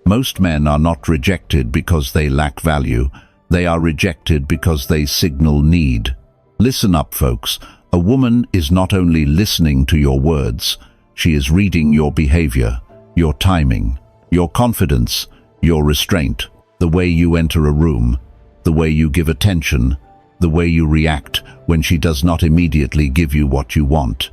Most men are not rejected because they lack value. They are rejected because they signal need. Listen up, folks. A woman is not only listening to your words, she is reading your behavior, your timing, your confidence, your restraint, the way you enter a room, the way you give attention, the way you react when she does not immediately give you what you want.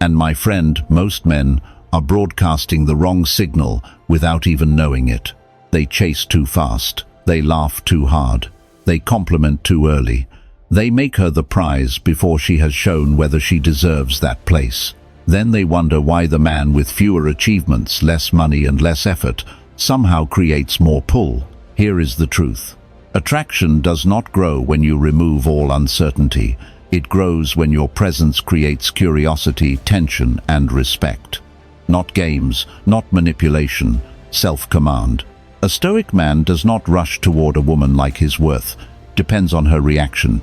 And my friend, most men are broadcasting the wrong signal without even knowing it. They chase too fast. They laugh too hard. They compliment too early. They make her the prize before she has shown whether she deserves that place. Then they wonder why the man with fewer achievements, less money and less effort somehow creates more pull. Here is the truth. Attraction does not grow when you remove all uncertainty. It grows when your presence creates curiosity, tension, and respect. Not games, not manipulation, self-command. A Stoic man does not rush toward a woman like his worth depends on her reaction.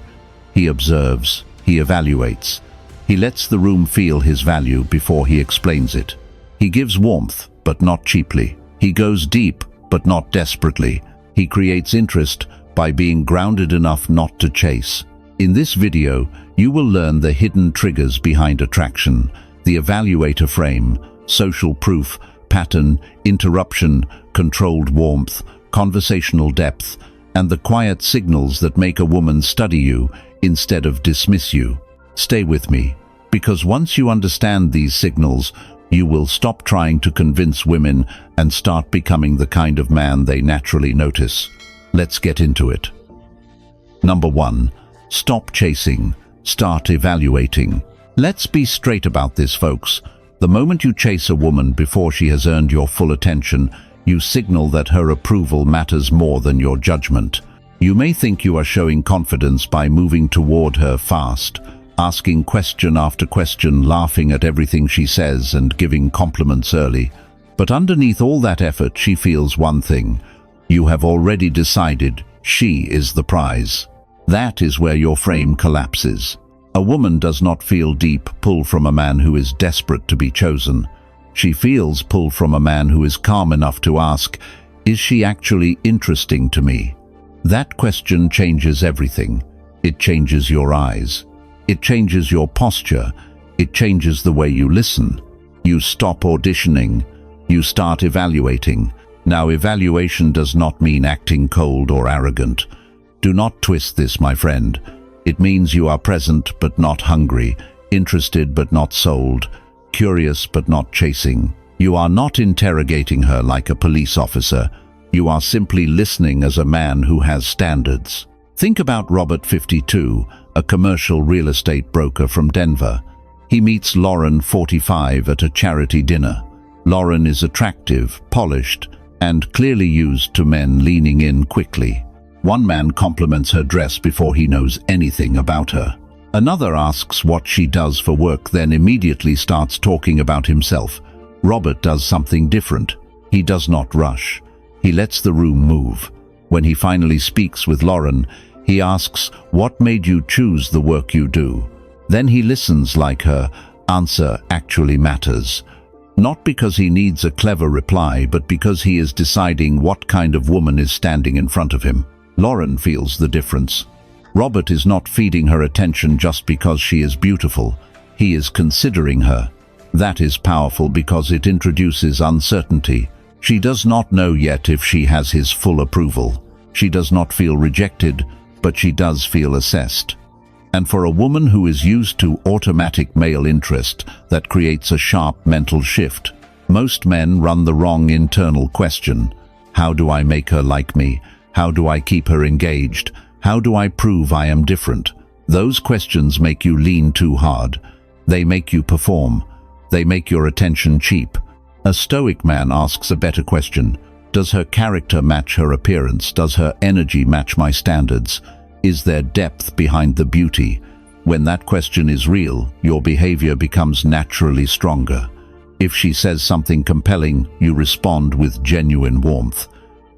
He observes, he evaluates. He lets the room feel his value before he explains it. He gives warmth, but not cheaply. He goes deep, but not desperately. He creates interest by being grounded enough not to chase. In this video, you will learn the hidden triggers behind attraction, the evaluator frame, social proof, pattern, interruption, controlled warmth, conversational depth, and the quiet signals that make a woman study you instead of dismiss you. Stay with me, because once you understand these signals, you will stop trying to convince women and start becoming the kind of man they naturally notice. Let's get into it. Number 1. Stop chasing. Start evaluating. Let's be straight about this, folks. The moment you chase a woman before she has earned your full attention, you signal that her approval matters more than your judgment. You may think you are showing confidence by moving toward her fast, asking question after question, laughing at everything she says and giving compliments early. But underneath all that effort, she feels one thing. You have already decided she is the prize. That is where your frame collapses. A woman does not feel deep pull from a man who is desperate to be chosen. She feels pull from a man who is calm enough to ask, is she actually interesting to me? That question changes everything. It changes your eyes. It changes your posture. It changes the way you listen. You stop auditioning. You start evaluating. Now, evaluation does not mean acting cold or arrogant. Do not twist this, my friend. It means you are present but not hungry, interested but not sold, curious but not chasing. You are not interrogating her like a police officer. You are simply listening as a man who has standards. Think about Robert, 52, a commercial real estate broker from Denver. He meets Lauren, 45, at a charity dinner. Lauren is attractive, polished, and clearly used to men leaning in quickly. One man compliments her dress before he knows anything about her. Another asks what she does for work, then immediately starts talking about himself. Robert does something different. He does not rush. He lets the room move. When he finally speaks with Lauren, he asks, "What made you choose the work you do?" Then he listens like her answer actually matters. Not because he needs a clever reply, but because he is deciding what kind of woman is standing in front of him. Lauren feels the difference. Robert is not feeding her attention just because she is beautiful. He is considering her. That is powerful because it introduces uncertainty. She does not know yet if she has his full approval. She does not feel rejected, but she does feel assessed. And for a woman who is used to automatic male interest, that creates a sharp mental shift. Most men run the wrong internal question. How do I make her like me? How do I keep her engaged? How do I prove I am different? Those questions make you lean too hard. They make you perform. They make your attention cheap. A Stoic man asks a better question. Does her character match her appearance? Does her energy match my standards? Is there depth behind the beauty? When that question is real, your behavior becomes naturally stronger. If she says something compelling, you respond with genuine warmth.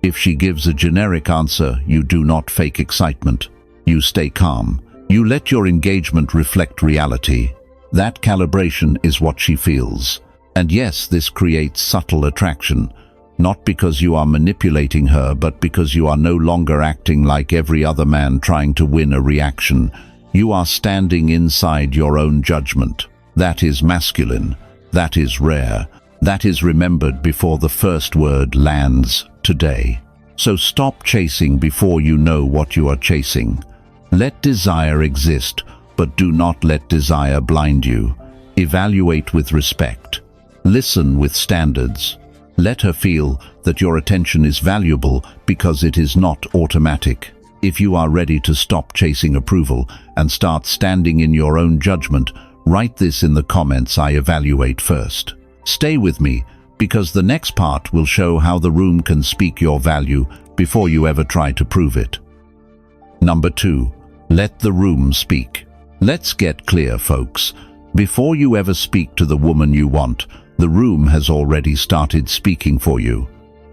If she gives a generic answer, you do not fake excitement. You stay calm. You let your engagement reflect reality. That calibration is what she feels. And yes, this creates subtle attraction. Not because you are manipulating her, but because you are no longer acting like every other man trying to win a reaction. You are standing inside your own judgment. That is masculine. That is rare. That is remembered before the first word lands today. So stop chasing before you know what you are chasing. Let desire exist, but do not let desire blind you. Evaluate with respect. Listen with standards. Let her feel that your attention is valuable because it is not automatic. If you are ready to stop chasing approval and start standing in your own judgment, write this in the comments. I evaluate first. Stay with me, because the next part will show how the room can speak your value before you ever try to prove it. Number 2. Let the room speak. Let's get clear, folks. Before you ever speak to the woman you want, the room has already started speaking for you.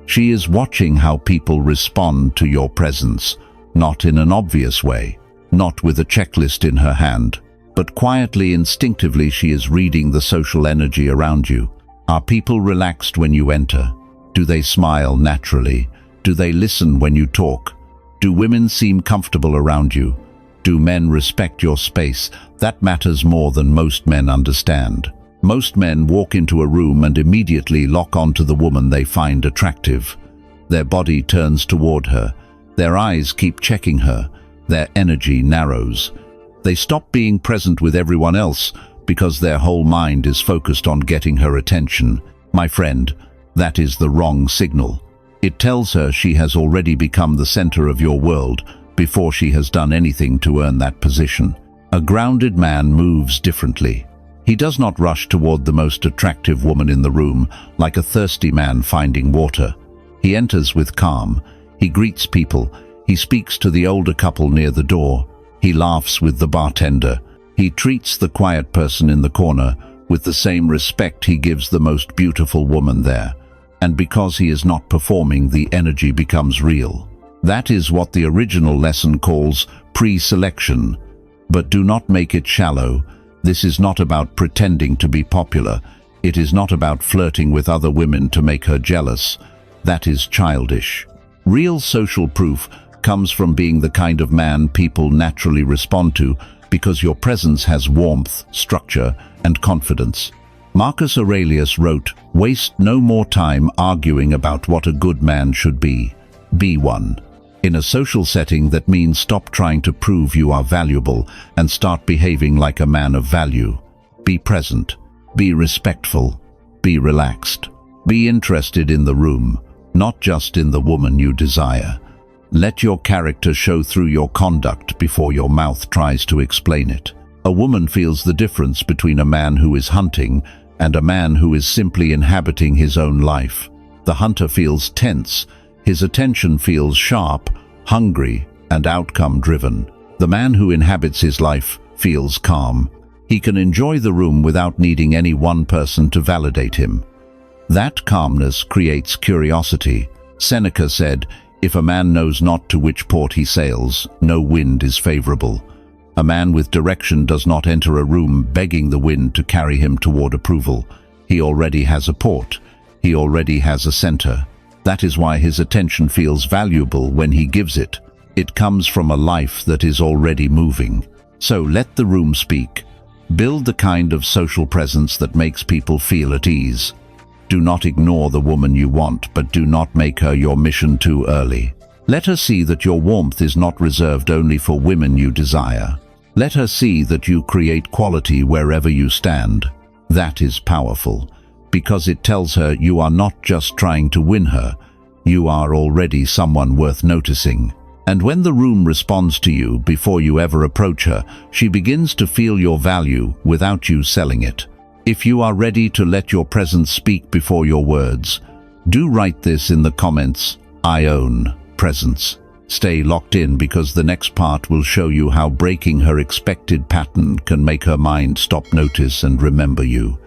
She is watching how people respond to your presence, not in an obvious way, not with a checklist in her hand, but quietly, instinctively she is reading the social energy around you. Are people relaxed when you enter? Do they smile naturally? Do they listen when you talk? Do women seem comfortable around you? Do men respect your space? That matters more than most men understand. Most men walk into a room and immediately lock onto the woman they find attractive. Their body turns toward her. Their eyes keep checking her. Their energy narrows. They stop being present with everyone else because their whole mind is focused on getting her attention. My friend, that is the wrong signal. It tells her she has already become the center of your world before she has done anything to earn that position. A grounded man moves differently. He does not rush toward the most attractive woman in the room like a thirsty man finding water. He enters with calm. He greets people. He speaks to the older couple near the door. He laughs with the bartender. He treats the quiet person in the corner with the same respect he gives the most beautiful woman there. And because he is not performing, the energy becomes real. That is what the original lesson calls pre-selection. But do not make it shallow. This is not about pretending to be popular. It is not about flirting with other women to make her jealous. That is childish. Real social proof comes from being the kind of man people naturally respond to because your presence has warmth, structure, and confidence. Marcus Aurelius wrote, "Waste no more time arguing about what a good man should be. Be one." In a social setting, that means stop trying to prove you are valuable and start behaving like a man of value. Be present. Be respectful. Be relaxed. Be interested in the room, not just in the woman you desire. Let your character show through your conduct before your mouth tries to explain it. A woman feels the difference between a man who is hunting and a man who is simply inhabiting his own life. The hunter feels tense. His attention feels sharp, hungry, and outcome-driven. The man who inhabits his life feels calm. He can enjoy the room without needing any one person to validate him. That calmness creates curiosity. Seneca said, "If a man knows not to which port he sails, no wind is favorable." A man with direction does not enter a room begging the wind to carry him toward approval. He already has a port. He already has a center. That is why his attention feels valuable when he gives it. It comes from a life that is already moving. So let the room speak. Build the kind of social presence that makes people feel at ease. Do not ignore the woman you want, but do not make her your mission too early. Let her see that your warmth is not reserved only for women you desire. Let her see that you create quality wherever you stand. That is powerful, because it tells her you are not just trying to win her, you are already someone worth noticing. And when the room responds to you before you ever approach her, she begins to feel your value without you selling it. If you are ready to let your presence speak before your words, do write this in the comments: I own presence. Stay locked in, because the next part will show you how breaking her expected pattern can make her mind stop, notice, and remember you.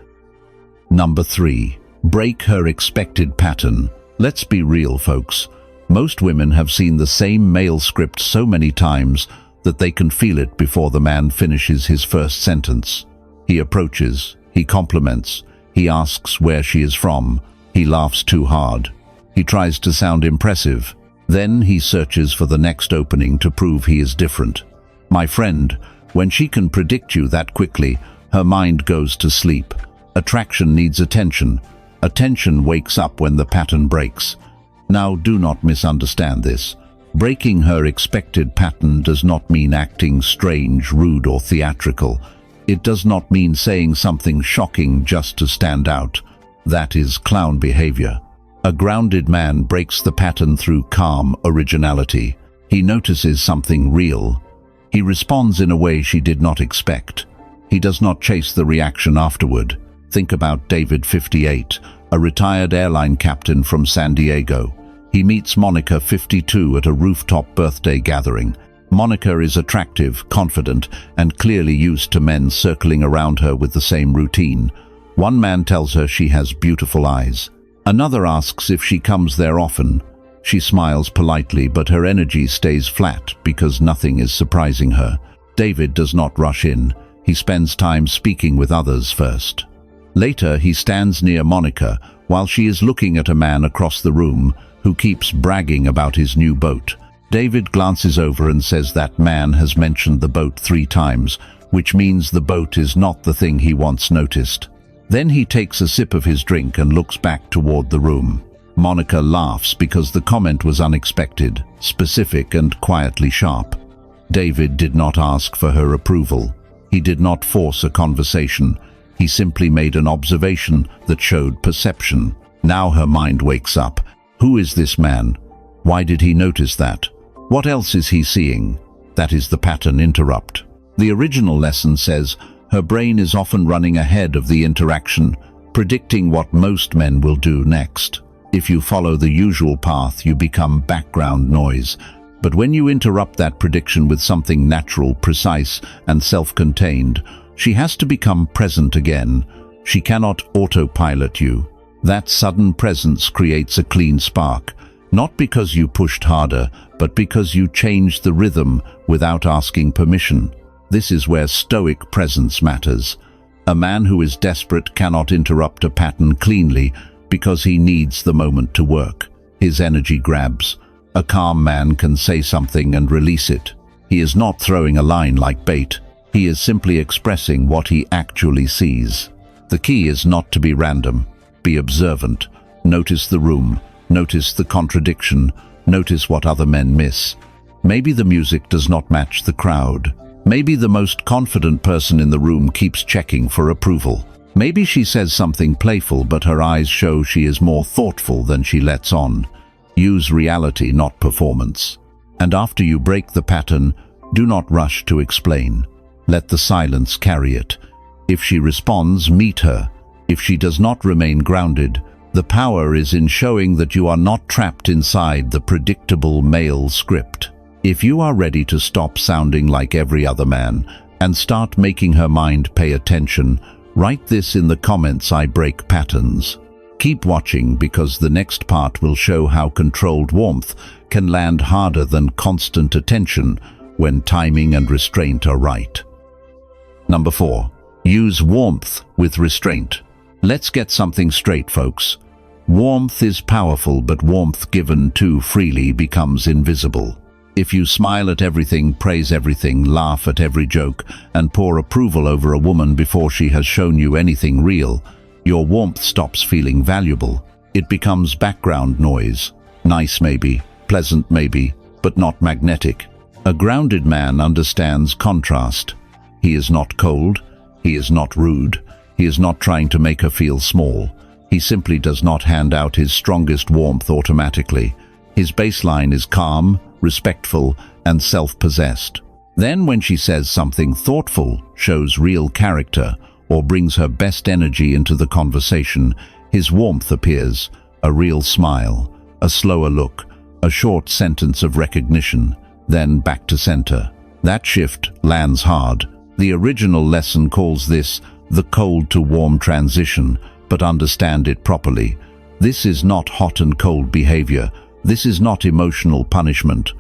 Number 3. Break her expected pattern. Let's be real, folks. Most women have seen the same male script so many times that they can feel it before the man finishes his first sentence. He approaches, he compliments, he asks where she is from, he laughs too hard. He tries to sound impressive. Then he searches for the next opening to prove he is different. My friend, when she can predict you that quickly, her mind goes to sleep. Attraction needs attention. Attention wakes up when the pattern breaks. Now, do not misunderstand this. Breaking her expected pattern does not mean acting strange, rude, or theatrical. It does not mean saying something shocking just to stand out. That is clown behavior. A grounded man breaks the pattern through calm originality. He notices something real. He responds in a way she did not expect. He does not chase the reaction afterward. Think about David, 58, a retired airline captain from San Diego. He meets Monica, 52, at a rooftop birthday gathering. Monica is attractive, confident, and clearly used to men circling around her with the same routine. One man tells her she has beautiful eyes. Another asks if she comes there often. She smiles politely, but her energy stays flat because nothing is surprising her. David does not rush in. He spends time speaking with others first. Later, he stands near Monica while she is looking at a man across the room who keeps bragging about his new boat. David glances over and says that man has mentioned the boat 3 times, which means the boat is not the thing he once noticed. Then he takes a sip of his drink and looks back toward the room. Monica laughs because the comment was unexpected, specific, and quietly sharp. David did not ask for her approval. He did not force a conversation. He simply made an observation that showed perception. Now her mind wakes up. Who is this man? Why did he notice that? What else is he seeing? That is the pattern interrupt. The original lesson says her brain is often running ahead of the interaction, predicting what most men will do next. If you follow the usual path, you become background noise. But when you interrupt that prediction with something natural, precise, and self-contained, she has to become present again. She cannot autopilot you. That sudden presence creates a clean spark, not because you pushed harder, but because you changed the rhythm without asking permission. This is where Stoic presence matters. A man who is desperate cannot interrupt a pattern cleanly because he needs the moment to work. His energy grabs. A calm man can say something and release it. He is not throwing a line like bait. He is simply expressing what he actually sees. The key is not to be random. Be observant. Notice the room. Notice the contradiction. Notice what other men miss. Maybe the music does not match the crowd. Maybe the most confident person in the room keeps checking for approval. Maybe she says something playful, but her eyes show she is more thoughtful than she lets on. Use reality, not performance. And after you break the pattern, do not rush to explain. Let the silence carry it. If she responds, meet her. If she does not remain grounded, the power is in showing that you are not trapped inside the predictable male script. If you are ready to stop sounding like every other man and start making her mind pay attention, write this in the comments: I break patterns. Keep watching, because the next part will show how controlled warmth can land harder than constant attention when timing and restraint are right. Number 4. Use warmth with restraint. Let's get something straight, folks. Warmth is powerful, but warmth given too freely becomes invisible. If you smile at everything, praise everything, laugh at every joke, and pour approval over a woman before she has shown you anything real, your warmth stops feeling valuable. It becomes background noise. Nice maybe, pleasant maybe, but not magnetic. A grounded man understands contrast. He is not cold. He is not rude. He is not trying to make her feel small. He simply does not hand out his strongest warmth automatically. His baseline is calm, respectful, and self-possessed. Then when she says something thoughtful, shows real character, or brings her best energy into the conversation, his warmth appears: a real smile, a slower look, a short sentence of recognition, then back to center. That shift lands hard. The original lesson calls this the cold to warm transition, but understand it properly. This is not hot and cold behavior. This is not emotional punishment.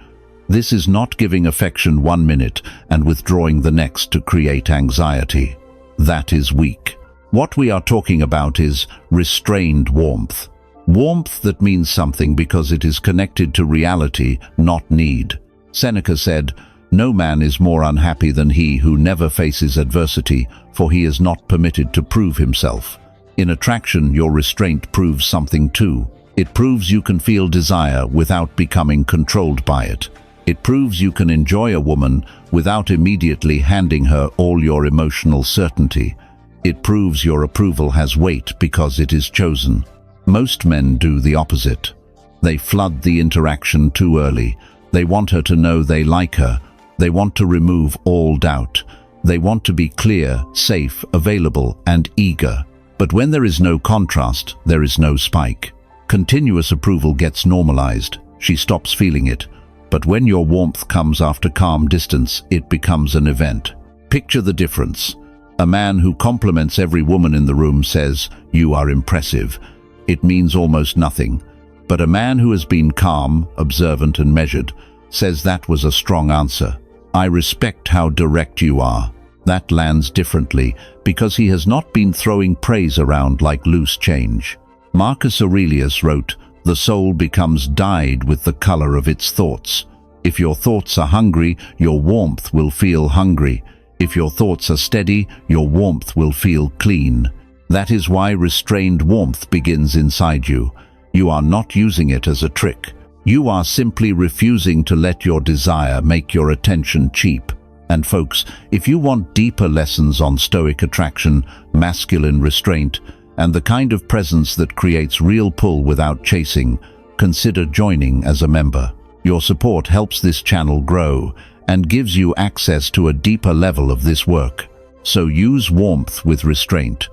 This is not giving affection 1 minute and withdrawing the next to create anxiety. That is weak. What we are talking about is restrained warmth. Warmth that means something because it is connected to reality, not need. Seneca said, "No man is more unhappy than he who never faces adversity, for he is not permitted to prove himself." In attraction, your restraint proves something too. It proves you can feel desire without becoming controlled by it. It proves you can enjoy a woman without immediately handing her all your emotional certainty. It proves your approval has weight because it is chosen. Most men do the opposite. They flood the interaction too early. They want her to know they like her. They want to remove all doubt. They want to be clear, safe, available, and eager. But when there is no contrast, there is no spike. Continuous approval gets normalized. She stops feeling it. But when your warmth comes after calm distance, it becomes an event. Picture the difference. A man who compliments every woman in the room says, "You are impressive." It means almost nothing. But a man who has been calm, observant, and measured says, "That was a strong answer. I respect how direct you are." That lands differently because he has not been throwing praise around like loose change. Marcus Aurelius wrote, "The soul becomes dyed with the color of its thoughts." If your thoughts are hungry, your warmth will feel hungry. If your thoughts are steady, your warmth will feel clean. That is why restrained warmth begins inside you. You are not using it as a trick. You are simply refusing to let your desire make your attention cheap. And folks, if you want deeper lessons on Stoic attraction, masculine restraint, and the kind of presence that creates real pull without chasing, consider joining as a member. Your support helps this channel grow and gives you access to a deeper level of this work. So use warmth with restraint.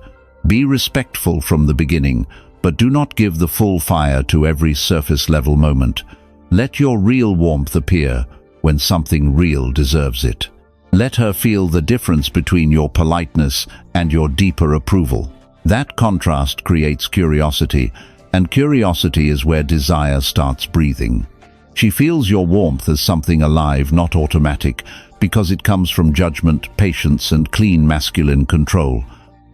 Be respectful from the beginning, but do not give the full fire to every surface-level moment. Let your real warmth appear when something real deserves it. Let her feel the difference between your politeness and your deeper approval. That contrast creates curiosity, and curiosity is where desire starts breathing. She feels your warmth as something alive, not automatic, because it comes from judgment, patience, and clean masculine control.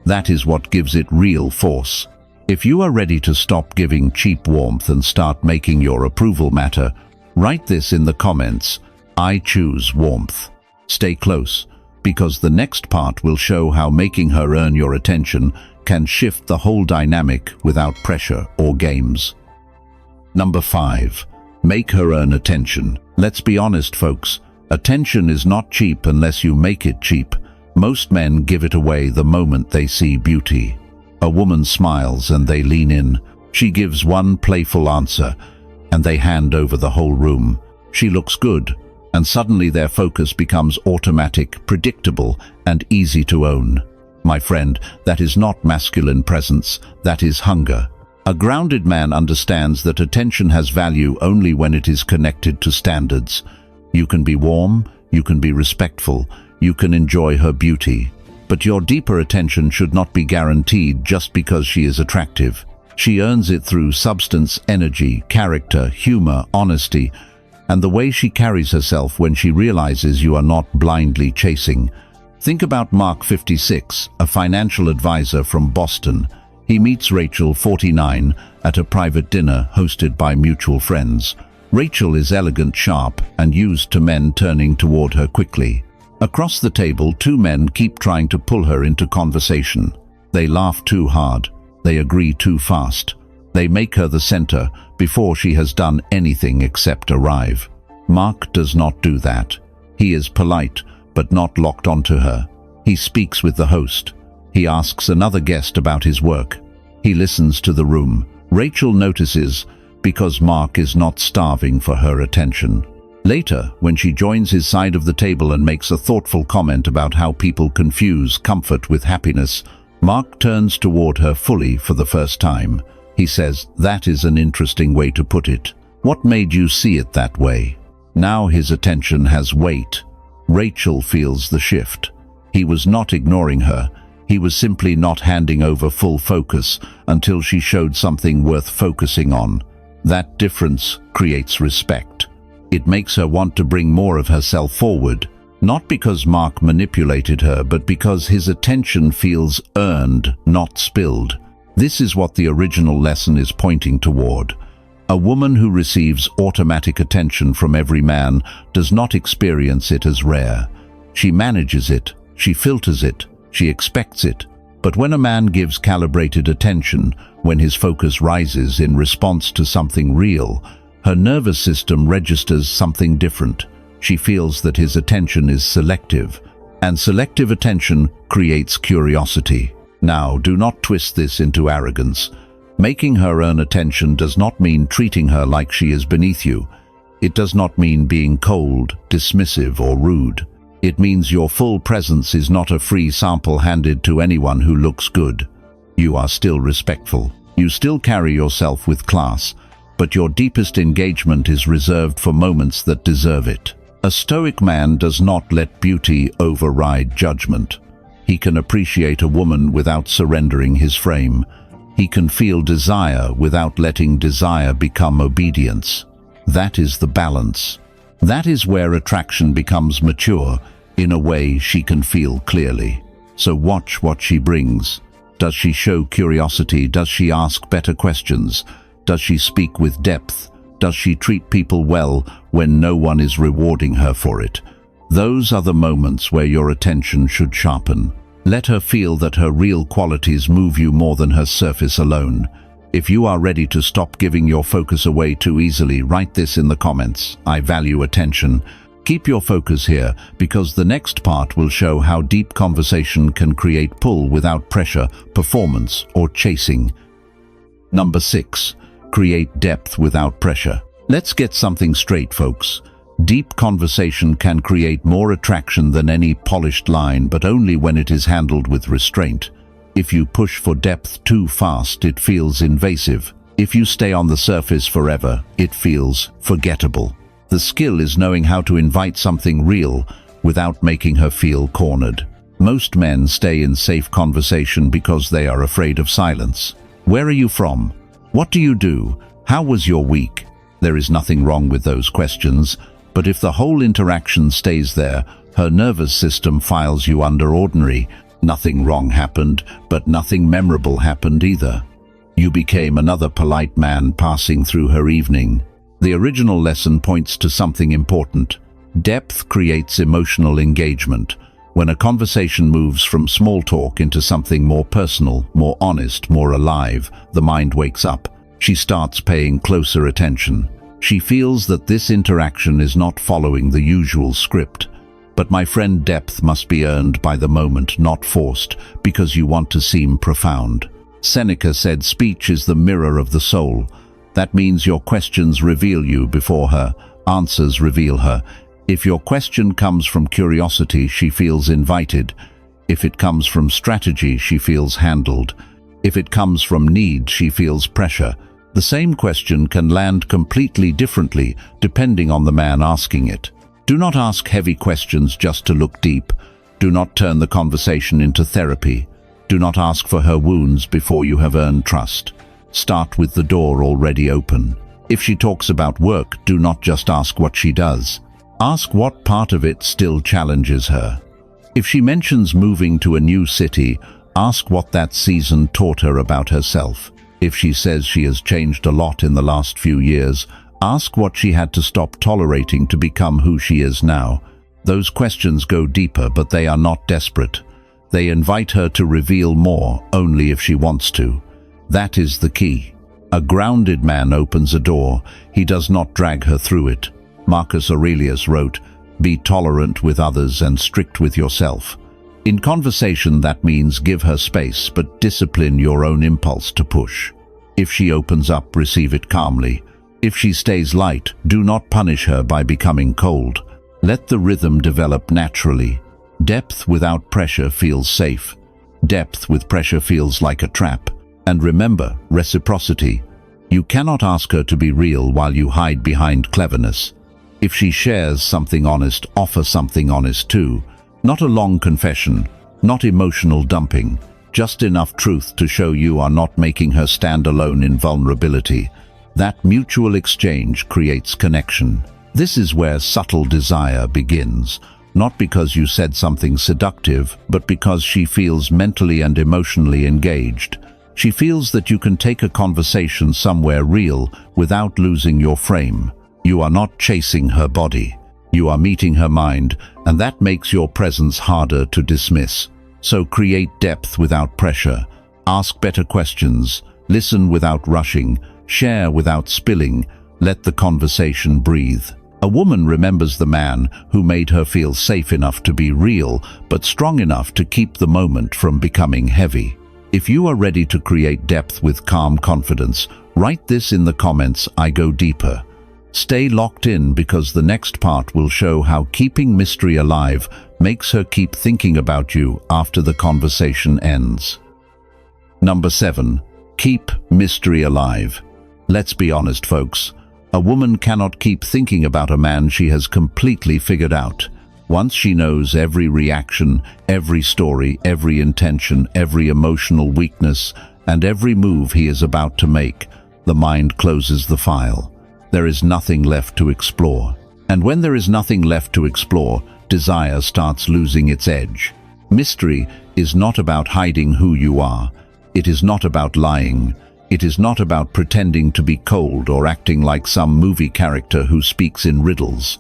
That is what gives it real force. If you are ready to stop giving cheap warmth and start making your approval matter, write this in the comments: "I choose warmth." Stay close, because the next part will show how making her earn your attention can shift the whole dynamic without pressure or games. Number 5. Make her earn attention. Let's be honest, folks. Attention is not cheap unless you make it cheap. Most men give it away the moment they see beauty. A woman smiles and they lean in. She gives one playful answer and they hand over the whole room. She looks good, and suddenly their focus becomes automatic, predictable, and easy to own. My friend, that is not masculine presence, that is hunger. A grounded man understands that attention has value only when it is connected to standards. You can be warm, you can be respectful, you can enjoy her beauty. But your deeper attention should not be guaranteed just because she is attractive. She earns it through substance, energy, character, humor, honesty, and the way she carries herself when she realizes you are not blindly chasing. Think about Mark 56, a financial advisor from Boston. He meets Rachel, 49, at a private dinner hosted by mutual friends. Rachel is elegant, sharp, and used to men turning toward her quickly. Across the table, two men keep trying to pull her into conversation. They laugh too hard. They agree too fast. They make her the center before she has done anything except arrive. Mark does not do that. He is polite, but not locked onto her. He speaks with the host. He asks another guest about his work. He listens to the room. Rachel notices because Mark is not starving for her attention. Later, when she joins his side of the table and makes a thoughtful comment about how people confuse comfort with happiness, Mark turns toward her fully for the first time. He says, "That is an interesting way to put it. What made you see it that way?" Now his attention has weight. Rachel feels the shift. He was not ignoring her. He was simply not handing over full focus until she showed something worth focusing on. That difference creates respect. It makes her want to bring more of herself forward, not because Mark manipulated her, but because his attention feels earned, not spilled. This is what the original lesson is pointing toward. A woman who receives automatic attention from every man does not experience it as rare. She manages it, she filters it, she expects it. But when a man gives calibrated attention, when his focus rises in response to something real, her nervous system registers something different. She feels that his attention is selective, and selective attention creates curiosity. Now, do not twist this into arrogance. Making her earn attention does not mean treating her like she is beneath you. It does not mean being cold, dismissive, or rude. It means your full presence is not a free sample handed to anyone who looks good. You are still respectful. You still carry yourself with class, but your deepest engagement is reserved for moments that deserve it. A Stoic man does not let beauty override judgment. He can appreciate a woman without surrendering his frame. He can feel desire without letting desire become obedience. That is the balance. That is where attraction becomes mature, in a way she can feel clearly. So watch what she brings. Does she show curiosity? Does she ask better questions? Does she speak with depth? Does she treat people well when no one is rewarding her for it? Those are the moments where your attention should sharpen. Let her feel that her real qualities move you more than her surface alone. If you are ready to stop giving your focus away too easily, write this in the comments. I value attention. Keep your focus here, because the next part will show how deep conversation can create pull without pressure, performance, or chasing. Number 6. Create depth without pressure. Let's get something straight, folks. Deep conversation can create more attraction than any polished line, but only when it is handled with restraint. If you push for depth too fast, it feels invasive. If you stay on the surface forever, it feels forgettable. The skill is knowing how to invite something real without making her feel cornered. Most men stay in safe conversation because they are afraid of silence. Where are you from? What do you do? How was your week? There is nothing wrong with those questions, but if the whole interaction stays there, her nervous system files you under ordinary. Nothing wrong happened, but nothing memorable happened either. You became another polite man passing through her evening. The original lesson points to something important. Depth creates emotional engagement. When a conversation moves from small talk into something more personal, more honest, more alive, the mind wakes up. She starts paying closer attention. She feels that this interaction is not following the usual script. But my friend, depth must be earned by the moment, not forced, because you want to seem profound. Seneca said speech is the mirror of the soul. That means your questions reveal you before her, answers reveal her. If your question comes from curiosity, she feels invited. If it comes from strategy, she feels handled. If it comes from need, she feels pressure. The same question can land completely differently depending on the man asking it. Do not ask heavy questions just to look deep. Do not turn the conversation into therapy. Do not ask for her wounds before you have earned trust. Start with the door already open. If she talks about work, do not just ask what she does. Ask what part of it still challenges her. If she mentions moving to a new city, ask what that season taught her about herself. If she says she has changed a lot in the last few years, ask what she had to stop tolerating to become who she is now. Those questions go deeper, but they are not desperate. They invite her to reveal more, only if she wants to. That is the key. A grounded man opens a door. He does not drag her through it. Marcus Aurelius wrote, "Be tolerant with others and strict with yourself." In conversation, that means give her space, but discipline your own impulse to push. If she opens up, receive it calmly. If she stays light, do not punish her by becoming cold. Let the rhythm develop naturally. Depth without pressure feels safe. Depth with pressure feels like a trap. And remember, reciprocity. You cannot ask her to be real while you hide behind cleverness. If she shares something honest, offer something honest too. Not a long confession, not emotional dumping, just enough truth to show you are not making her stand alone in vulnerability. That mutual exchange creates connection. This is where subtle desire begins, not because you said something seductive, but because she feels mentally and emotionally engaged. She feels that you can take a conversation somewhere real without losing your frame. You are not chasing her body. You are meeting her mind, and that makes your presence harder to dismiss. So create depth without pressure. Ask better questions. Listen without rushing. Share without spilling. Let the conversation breathe. A woman remembers the man who made her feel safe enough to be real, but strong enough to keep the moment from becoming heavy. If you are ready to create depth with calm confidence, write this in the comments: I go deeper. Stay locked in, because the next part will show how keeping mystery alive makes her keep thinking about you after the conversation ends. Number 7. Keep mystery alive. Let's be honest, folks. A woman cannot keep thinking about a man she has completely figured out. Once she knows every reaction, every story, every intention, every emotional weakness, and every move he is about to make, the mind closes the file. There is nothing left to explore. And when there is nothing left to explore, desire starts losing its edge. Mystery is not about hiding who you are. It is not about lying. It is not about pretending to be cold or acting like some movie character who speaks in riddles.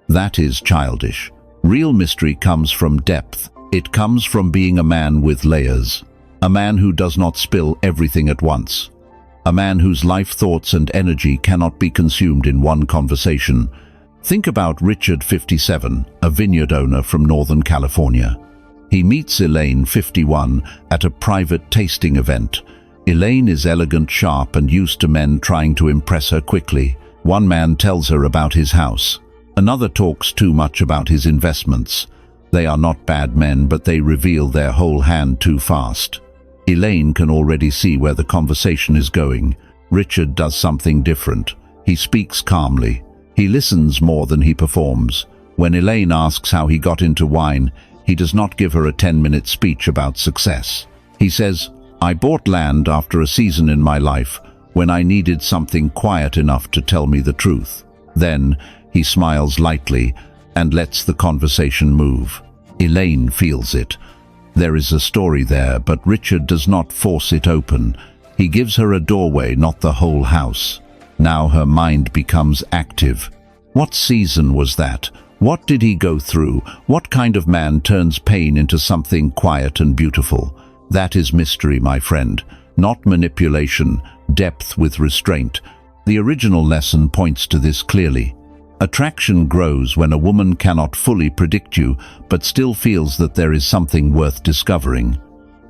That is childish. Real mystery comes from depth. It comes from being a man with layers. A man who does not spill everything at once. A man whose life, thoughts, and energy cannot be consumed in one conversation. Think about Richard, 57, a vineyard owner from Northern California. He meets Elaine, 51, at a private tasting event. Elaine is elegant, sharp, and used to men trying to impress her quickly. One man tells her about his house. Another talks too much about his investments. They are not bad men, but they reveal their whole hand too fast. Elaine can already see where the conversation is going. Richard does something different. He speaks calmly. He listens more than he performs. When Elaine asks how he got into wine, he does not give her a 10-minute speech about success. He says, "I bought land after a season in my life when I needed something quiet enough to tell me the truth." Then he smiles lightly and lets the conversation move. Elaine feels it. There is a story there, but Richard does not force it open. He gives her a doorway, not the whole house. Now her mind becomes active. What season was that? What did he go through? What kind of man turns pain into something quiet and beautiful? That is mystery, my friend, not manipulation, depth with restraint. The original lesson points to this clearly. Attraction grows when a woman cannot fully predict you, but still feels that there is something worth discovering.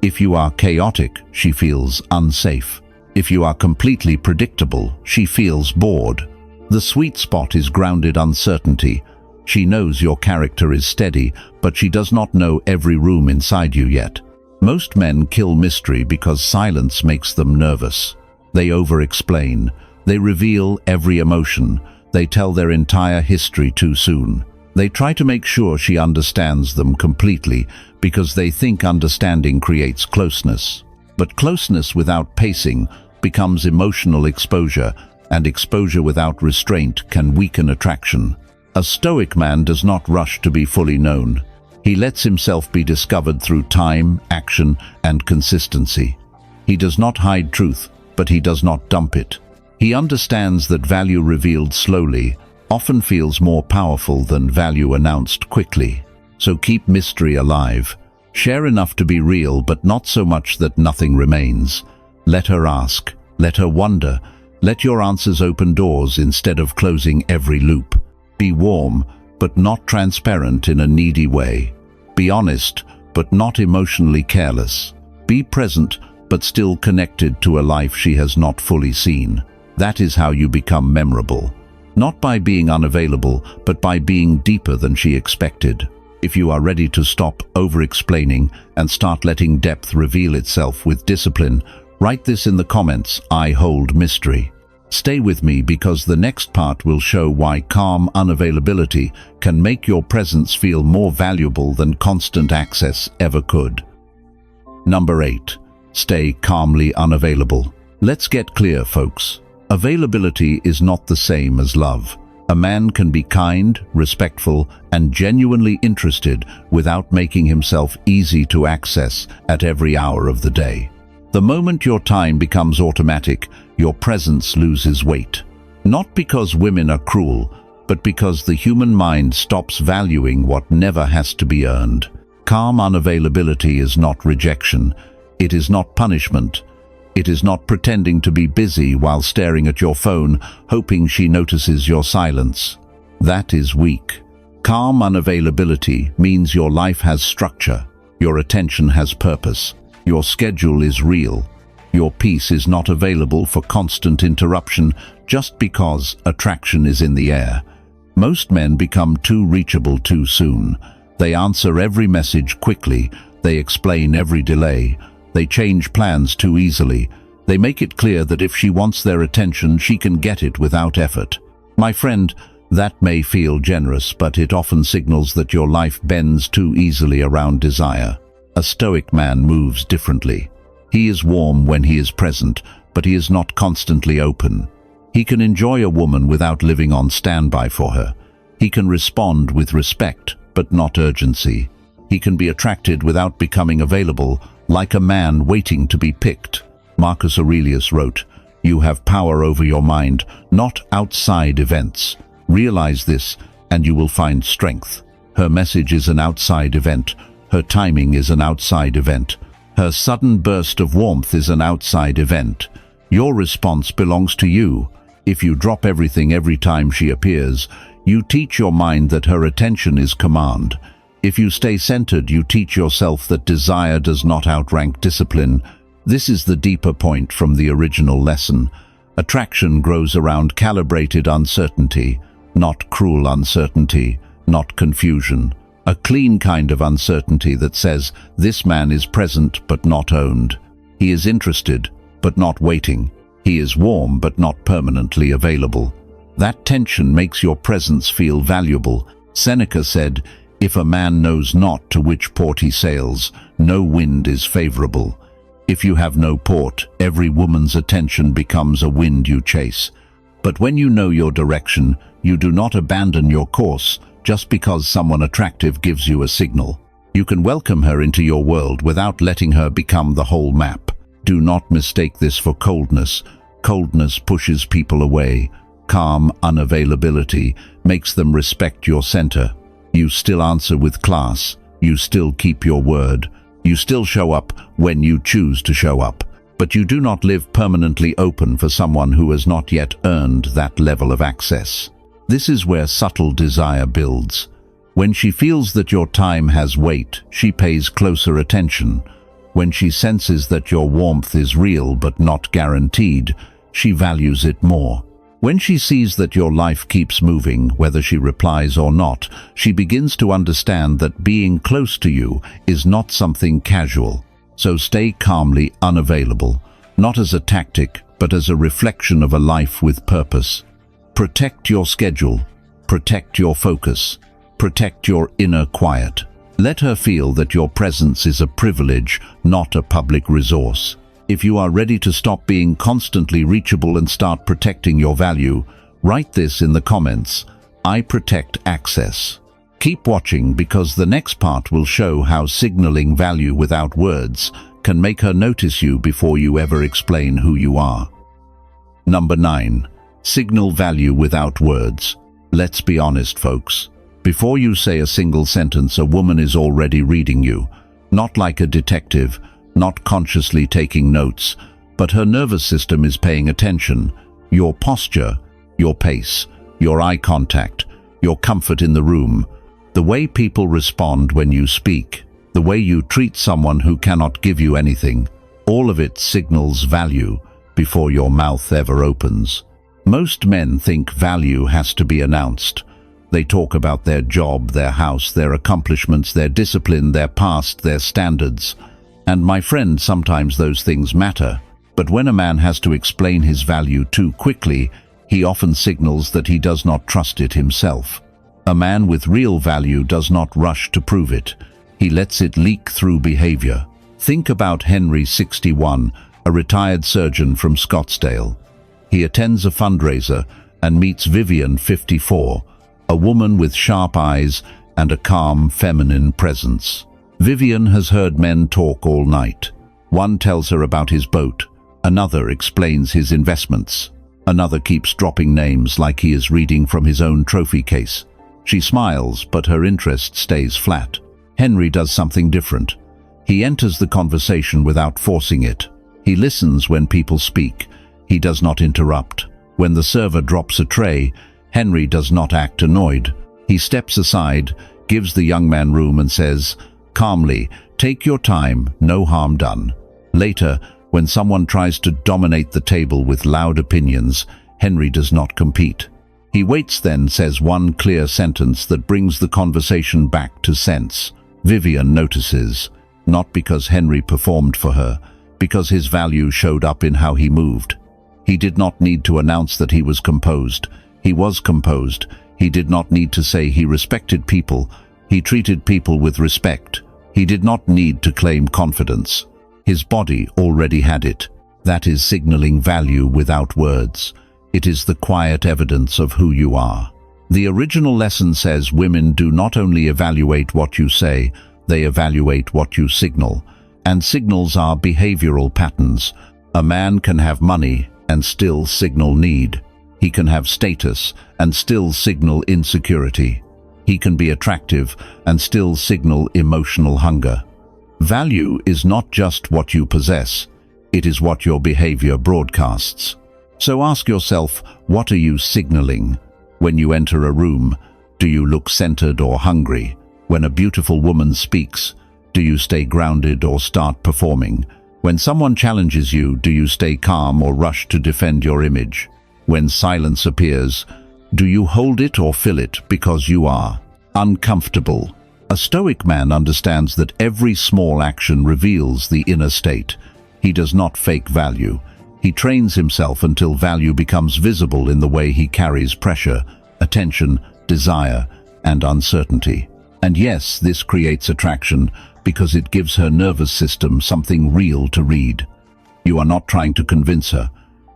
If you are chaotic, she feels unsafe. If you are completely predictable, she feels bored. The sweet spot is grounded uncertainty. She knows your character is steady, but she does not know every room inside you yet. Most men kill mystery because silence makes them nervous. They over-explain. They reveal every emotion. They tell their entire history too soon. They try to make sure she understands them completely because they think understanding creates closeness. But closeness without pacing becomes emotional exposure, and exposure without restraint can weaken attraction. A Stoic man does not rush to be fully known. He lets himself be discovered through time, action, and consistency. He does not hide truth, but he does not dump it. He understands that value revealed slowly often feels more powerful than value announced quickly. So keep mystery alive. Share enough to be real, but not so much that nothing remains. Let her ask. Let her wonder. Let your answers open doors instead of closing every loop. Be warm, but not transparent in a needy way. Be honest, but not emotionally careless. Be present, but still connected to a life she has not fully seen. That is how you become memorable. Not by being unavailable, but by being deeper than she expected. If you are ready to stop over-explaining and start letting depth reveal itself with discipline, write this in the comments: I hold mystery. Stay with me, because the next part will show why calm unavailability can make your presence feel more valuable than constant access ever could. Number 8. Stay calmly unavailable. Let's get clear, folks. Availability is not the same as love. A man can be kind, respectful, and genuinely interested without making himself easy to access at every hour of the day. The moment your time becomes automatic, your presence loses weight. Not because women are cruel, but because the human mind stops valuing what never has to be earned. Calm unavailability is not rejection. It is not punishment. It is not pretending to be busy while staring at your phone, hoping she notices your silence. That is weak. Calm unavailability means your life has structure, your attention has purpose, your schedule is real. Your peace is not available for constant interruption just because attraction is in the air. Most men become too reachable too soon. They answer every message quickly. They explain every delay. They change plans too easily. They make it clear that if she wants their attention, she can get it without effort. My friend, that may feel generous, but it often signals that your life bends too easily around desire. A Stoic man moves differently. He is warm when he is present, but he is not constantly open. He can enjoy a woman without living on standby for her. He can respond with respect, but not urgency. He can be attracted without becoming available, like a man waiting to be picked. Marcus Aurelius wrote, "You have power over your mind, not outside events. Realize this, and you will find strength." Her message is an outside event. Her timing is an outside event. Her sudden burst of warmth is an outside event. Your response belongs to you. If you drop everything every time she appears, you teach your mind that her attention is command. If you stay centered, you teach yourself that desire does not outrank discipline. This is the deeper point from the original lesson. Attraction grows around calibrated uncertainty, not cruel uncertainty, not confusion. A clean kind of uncertainty that says, this man is present but not owned. He is interested but not waiting. He is warm but not permanently available. That tension makes your presence feel valuable. Seneca said, "If a man knows not to which port he sails, no wind is favorable." If you have no port, every woman's attention becomes a wind you chase. But when you know your direction, you do not abandon your course just because someone attractive gives you a signal. You can welcome her into your world without letting her become the whole map. Do not mistake this for coldness. Coldness pushes people away. Calm unavailability makes them respect your center. You still answer with class. You still keep your word. You still show up when you choose to show up. But you do not live permanently open for someone who has not yet earned that level of access. This is where subtle desire builds. When she feels that your time has weight, she pays closer attention. When she senses that your warmth is real but not guaranteed, she values it more. When she sees that your life keeps moving, whether she replies or not, she begins to understand that being close to you is not something casual. So stay calmly unavailable, not as a tactic, but as a reflection of a life with purpose. Protect your schedule, protect your focus, protect your inner quiet. Let her feel that your presence is a privilege, not a public resource. If you are ready to stop being constantly reachable and start protecting your value, write this in the comments: I protect access. Keep watching, because the next part will show how signaling value without words can make her notice you before you ever explain who you are. Number 9. Signal value without words. Let's be honest, folks. Before you say a single sentence, a woman is already reading you. Not like a detective, not consciously taking notes, but her nervous system is paying attention. Your posture, your pace, your eye contact, your comfort in the room, the way people respond when you speak, the way you treat someone who cannot give you anything, all of it signals value before your mouth ever opens. Most men think value has to be announced. They talk about their job, their house, their accomplishments, their discipline, their past, their standards. And my friend, sometimes those things matter. But when a man has to explain his value too quickly, he often signals that he does not trust it himself. A man with real value does not rush to prove it. He lets it leak through behavior. Think about Henry, 61, a retired surgeon from Scottsdale. He attends a fundraiser and meets Vivian, 54, a woman with sharp eyes and a calm, feminine presence. Vivian has heard men talk all night. One tells her about his boat, another explains his investments, another keeps dropping names like he is reading from his own trophy case. She smiles, but her interest stays flat. Henry does something different. He enters the conversation without forcing it. He listens when people speak. He does not interrupt. When the server drops a tray, Henry does not act annoyed. He steps aside, gives the young man room and says, calmly, "Take your time, no harm done." Later, when someone tries to dominate the table with loud opinions, Henry does not compete. He waits, then says one clear sentence that brings the conversation back to sense. Vivian notices, not because Henry performed for her, because his value showed up in how he moved. He did not need to announce that he was composed. He was composed. He did not need to say he respected people. He treated people with respect. He did not need to claim confidence. His body already had it. That is signaling value without words. It is the quiet evidence of who you are. The original lesson says women do not only evaluate what you say, they evaluate what you signal. And signals are behavioral patterns. A man can have money and still signal need. He can have status and still signal insecurity. He can be attractive and still signal emotional hunger. Value is not just what you possess, it is what your behavior broadcasts. So ask yourself, what are you signaling? When you enter a room, do you look centered or hungry? When a beautiful woman speaks, do you stay grounded or start performing? When someone challenges you, do you stay calm or rush to defend your image? When silence appears, do you hold it or fill it because you are uncomfortable? A Stoic man understands that every small action reveals the inner state. He does not fake value. He trains himself until value becomes visible in the way he carries pressure, attention, desire, and uncertainty. And yes, this creates attraction because it gives her nervous system something real to read. You are not trying to convince her.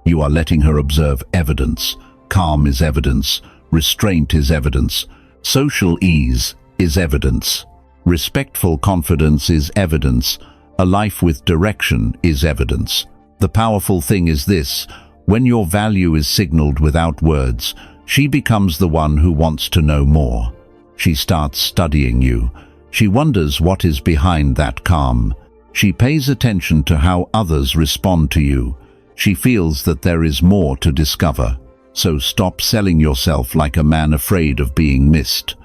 You are letting her observe evidence. Calm is evidence. Restraint is evidence. Social ease is evidence. Respectful confidence is evidence. A life with direction is evidence. The powerful thing is this: when your value is signaled without words, she becomes the one who wants to know more. She starts studying you. She wonders what is behind that calm. She pays attention to how others respond to you. She feels that there is more to discover. So stop selling yourself like a man afraid of being missed.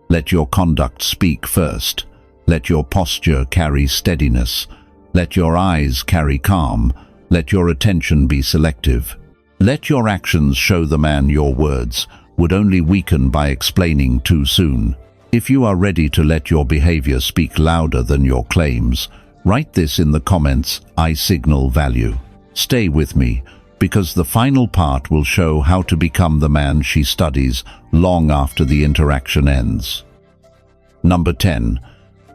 Let your conduct speak first. Let your posture carry steadiness. Let your eyes carry calm. Let your attention be selective. Let your actions show the man your words would only weaken by explaining too soon. If you are ready to let your behavior speak louder than your claims, write this in the comments: I signal value. Stay with me, because the final part will show how to become the man she studies long after the interaction ends. Number 10.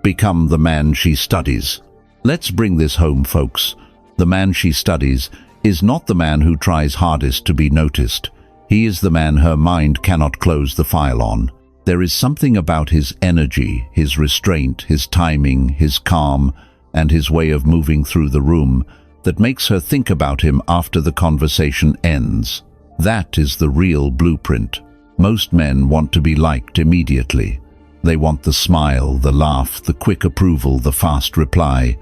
Become the man she studies. Let's bring this home, folks. The man she studies is not the man who tries hardest to be noticed. He is the man her mind cannot close the file on. There is something about his energy, his restraint, his timing, his calm, and his way of moving through the room that makes her think about him after the conversation ends. That is the real blueprint. Most men want to be liked immediately. They want the smile, the laugh, the quick approval, the fast reply.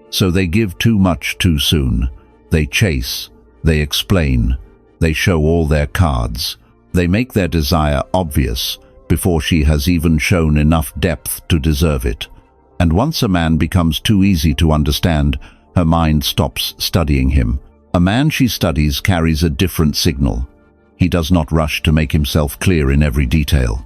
So they give too much too soon. They chase, they explain, they show all their cards. They make their desire obvious before she has even shown enough depth to deserve it. And once a man becomes too easy to understand, her mind stops studying him. A man she studies carries a different signal. He does not rush to make himself clear in every detail.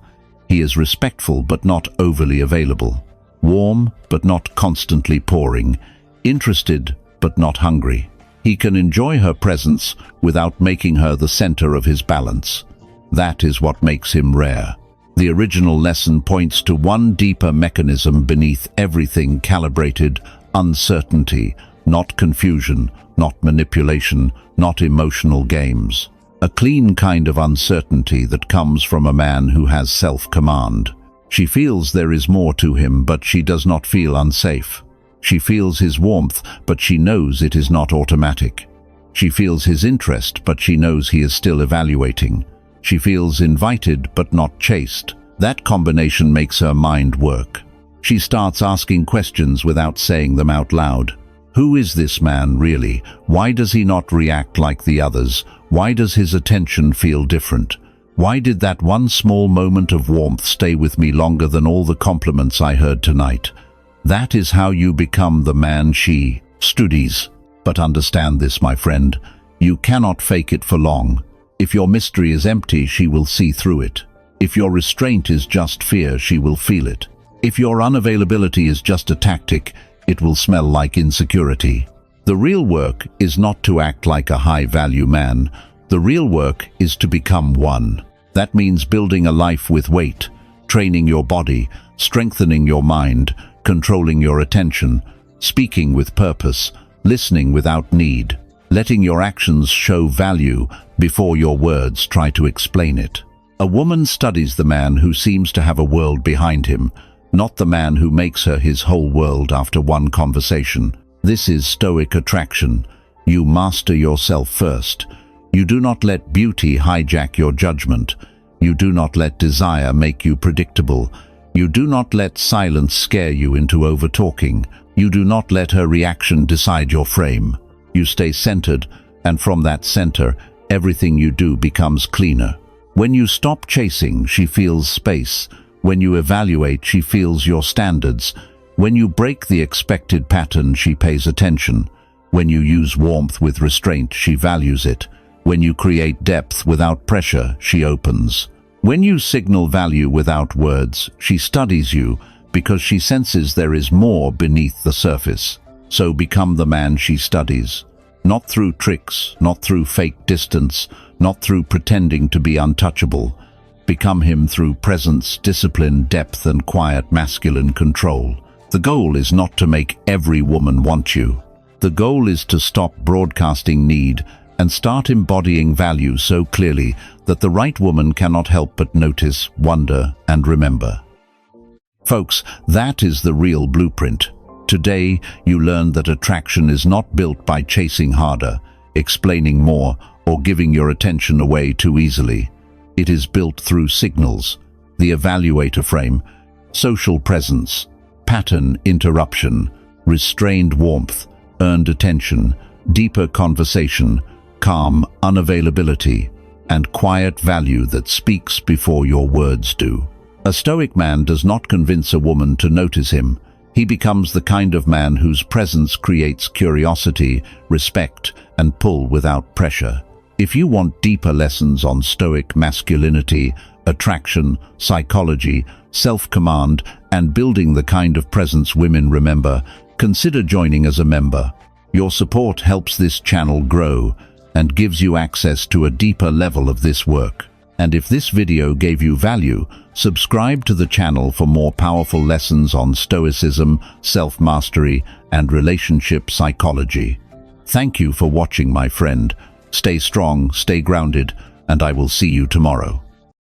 He is respectful but not overly available, warm but not constantly pouring, interested but not hungry. He can enjoy her presence without making her the center of his balance. That is what makes him rare. The original lesson points to one deeper mechanism beneath everything: calibrated uncertainty, not confusion, not manipulation, not emotional games. A clean kind of uncertainty that comes from a man who has self-command. She feels there is more to him, but she does not feel unsafe. She feels his warmth, but she knows it is not automatic. She feels his interest, but she knows he is still evaluating. She feels invited, but not chased. That combination makes her mind work. She starts asking questions without saying them out loud. Who is this man really? Why does he not react like the others? Why does his attention feel different? Why did that one small moment of warmth stay with me longer than all the compliments I heard tonight? That is how you become the man she studies. But understand this, my friend. You cannot fake it for long. If your mystery is empty, she will see through it. If your restraint is just fear, she will feel it. If your unavailability is just a tactic, it will smell like insecurity. The real work is not to act like a high-value man. The real work is to become one. That means building a life with weight, training your body, strengthening your mind, controlling your attention, speaking with purpose, listening without need, letting your actions show value before your words try to explain it. A woman studies the man who seems to have a world behind him, not the man who makes her his whole world after one conversation. This is Stoic attraction. You master yourself first. You do not let beauty hijack your judgment. You do not let desire make you predictable. You do not let silence scare you into over-talking. You do not let her reaction decide your frame. You stay centered, and from that center, everything you do becomes cleaner. When you stop chasing, she feels space. When you evaluate, she feels your standards. When you break the expected pattern, she pays attention. When you use warmth with restraint, she values it. When you create depth without pressure, she opens. When you signal value without words, she studies you because she senses there is more beneath the surface. So become the man she studies. Not through tricks, not through fake distance, not through pretending to be untouchable. Become him through presence, discipline, depth, and quiet masculine control. The goal is not to make every woman want you. The goal is to stop broadcasting need and start embodying value so clearly that the right woman cannot help but notice, wonder, and remember. Folks, that is the real blueprint. Today, you learned that attraction is not built by chasing harder, explaining more, or giving your attention away too easily. It is built through signals, the evaluator frame, social presence, pattern interruption, restrained warmth, earned attention, deeper conversation, calm unavailability, and quiet value that speaks before your words do. A Stoic man does not convince a woman to notice him. He becomes the kind of man whose presence creates curiosity, respect, and pull without pressure. If you want deeper lessons on Stoic masculinity, attraction, psychology, self-command, and building the kind of presence women remember, consider joining as a member. Your support helps this channel grow and gives you access to a deeper level of this work. And if this video gave you value, subscribe to the channel for more powerful lessons on Stoicism, self-mastery, and relationship psychology. Thank you for watching, my friend. Stay strong, stay grounded, and I will see you tomorrow.